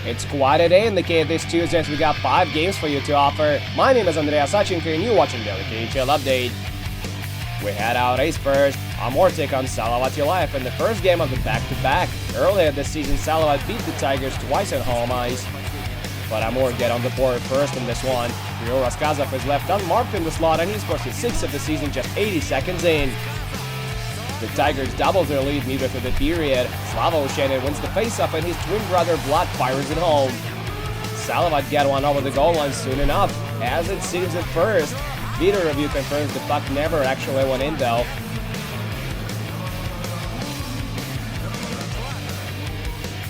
It's quite a day in the K this Tuesday as we got 5 games for you to offer. My name is Andrea Sachenko and you're watching Daily KHL Update. We head out ace first. Amor take on Salavat Yelayev in the first game of the back-to-back. Earlier this season, Salavat beat the Tigers twice at home ice. But Amor get on the board first in this one. Kirill Raskazov is left unmarked in the slot and he scores his 6th of the season just 80 seconds in. The Tigers double their lead midway through the period. Slava Oshenen wins the faceoff and his twin brother Vlad fires it home. Salavat get one over the goal line soon enough, as it seems at first. Video review confirms the puck never actually went in though.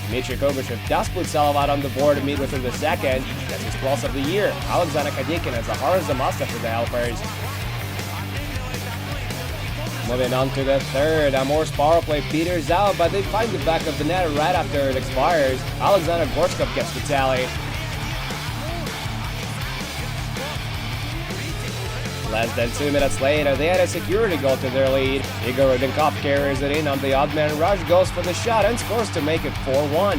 Dmitry Kovachev does put Salavat on the board midway through the second. That's his 12th of the year. Alexander Kadikin has a hard as a must for the helpers. Moving on to the third, Amor's power play peters out, but they find the back of the net right after it expires. Alexander Gorshkov gets the tally. Less than 2 minutes later, they had a security goal to their lead. Igor Rudenkov carries it in on the odd man rush, goes for the shot and scores to make it 4-1.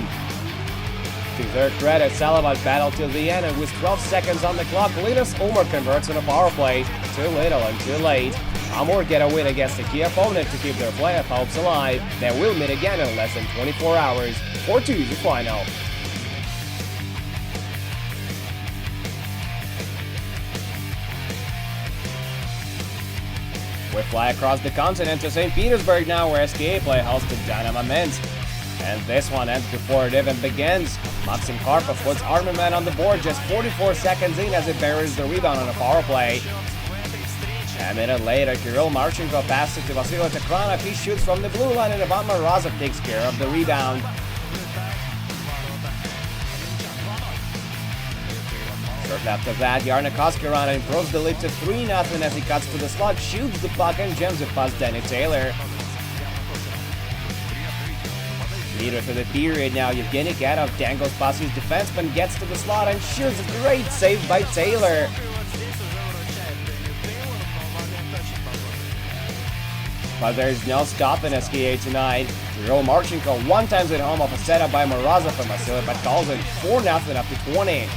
To their credit, Salavat battled till the end, and with 12 seconds on the clock, Linus Ulmer converts on a power play. Too little and too late. Amor get a win against a key opponent to keep their playoff hopes alive. They will meet again in less than 24 hours. 4-2 is the final. We fly across the continent to St. Petersburg now, where SKA play host to Dynamo Minsk. And this one ends before it even begins. Maxim Karpov puts Armament on the board just 44 seconds in as it buries the rebound on a power play. A minute later, Kirill Marchenko passes it to Vasily Takranov. He shoots from the blue line and Ivan Morozov takes care of the rebound. Shortly after that, Yarna Koskirana improves the lead to 3-0 as he cuts to the slot, shoots the puck and jams it past Danny Taylor. Leader for the period now, Yevgeny Gadov dangles past his defenseman, gets to the slot and shoots. A great save by Taylor. But there's no stopping SKA tonight. Kirill Marchenko one times at home off a setup by Morozov and Vasily Patkalzin, 4-0 after 20.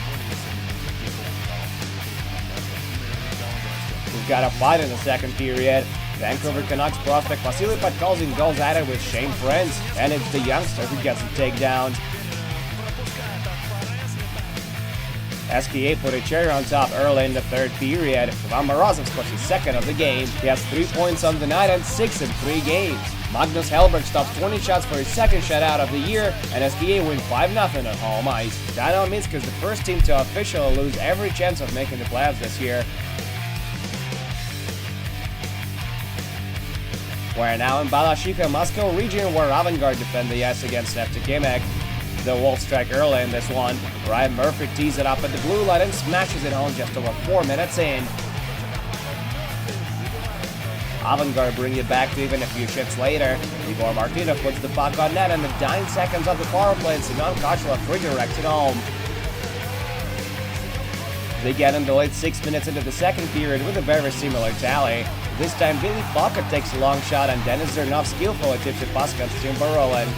We've got a fight in the second period. Vancouver Canucks prospect Vasily Patkalzin goes at it with Shane Prince, and it's the youngster who gets the takedown. SKA put a cherry on top early in the third period. Ivan Morozov scores his 2nd of the game. He has 3 points on the night and 6 in 3 games. Magnus Hellberg stops 20 shots for his 2nd shutout of the year, and SKA win 5-0 at home ice. Dynamo Minsk is the first team to officially lose every chance of making the playoffs this year. We're now in Balashivka, Moscow region, where Avangard defend the ice against Neftekimek. The Wolves strike early in this one. Ryan Murphy tees it up at the blue line and smashes it home just over 4 minutes in. Avangard bring it back to even a few shifts later. Igor Martinov puts the puck on net and the 9 seconds of the power play and Sinan Kachelov redirects it home. They get in the late 6 minutes into the second period with a very similar tally. This time Billy Falka takes a long shot and Denis Zernov skillfully tips it past Konstantin Barolin.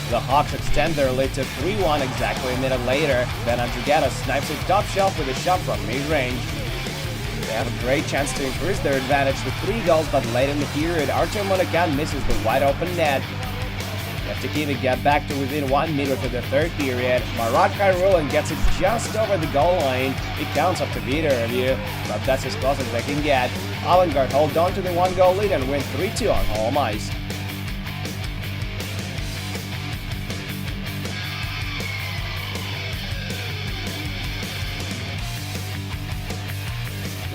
The Hawks extend their lead to 3-1 exactly a minute later. Then Andrighetto snipes a top shelf with a shot from mid-range. They have a great chance to increase their advantage to 3 goals, but late in the period, Artem Monakan misses the wide-open net. Neftekimek get back to within 1 minute of the third period. Marat Kairulan gets it just over the goal line. It counts up to video review, but that's as close as they can get. Avangard hold on to the 1-goal lead and win 3-2 on home ice.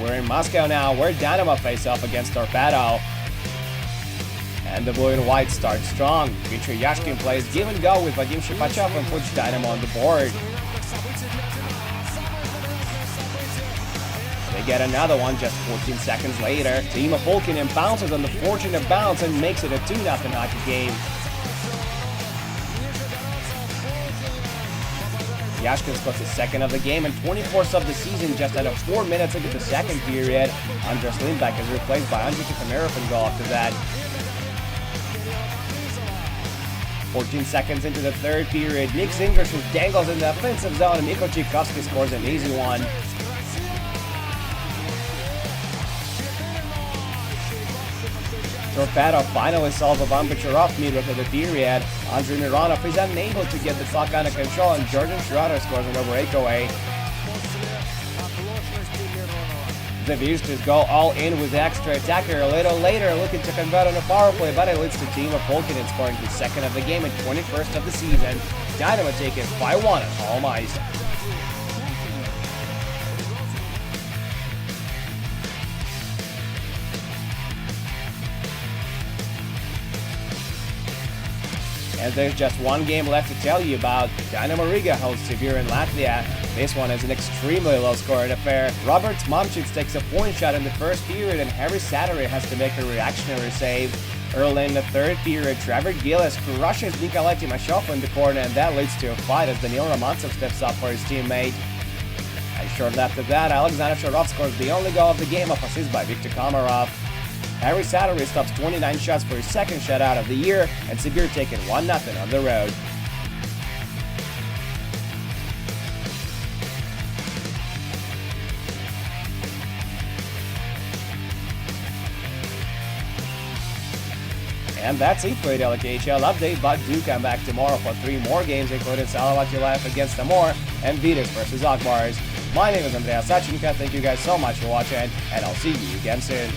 We're in Moscow now, where Dynamo face off against Torpedo. And the blue and white start strong. Dmitry Yashkin plays give and go with Vadim Shipachov and puts Dynamo on the board. They get another one just 14 seconds later. Timo Pulkinen bounces on the fortunate bounce and makes it a 2-0 hockey game. Yashkin scores his 2nd of the game and 24th of the season just out of 4 minutes into the second period. Andres Lindback is replaced by Andrei Tikhomirov in goal after that. 14 seconds into the third period, Nick Zingers who dangles in the offensive zone, and Mikko Tchaikovsky scores an easy one. Torpedo finally solves a bumpage off midway through the period. Andrei Mironov is unable to get the puck under control, and Jordan Schroeder scores on a breakaway. The Vistas go all in with the extra attacker. A little later, looking to convert on a power play, but it leads to Timo Pulkkinen scoring his second of the game and 21st of the season. Dynamo take it 5-1 at home ice. And there's just one game left to tell you about. Dynamo Riga hosts Sibir in Latvia. This one is an extremely low-scoring affair. Robert Momcic takes a point shot in the first period, and Harry Sattery has to make a reactionary save. Early in the third period, Trevor Gillis crushes Nikolai Timashov in the corner, and that leads to a fight as Daniil Romantsov steps up for his teammate. And shortly after that, Alexander Sharov scores the only goal of the game, off assist by Viktor Komarov. Harry Sattery stops 29 shots for his second shutout of the year, and Sibir taking 1-0 on the road. And that's it for the KHL update, but do come back tomorrow for 3 more games, including Salavati Life against Amor and Vidas versus Akbars. My name is Andreas Sachenko. Thank you guys so much for watching, and I'll see you again soon.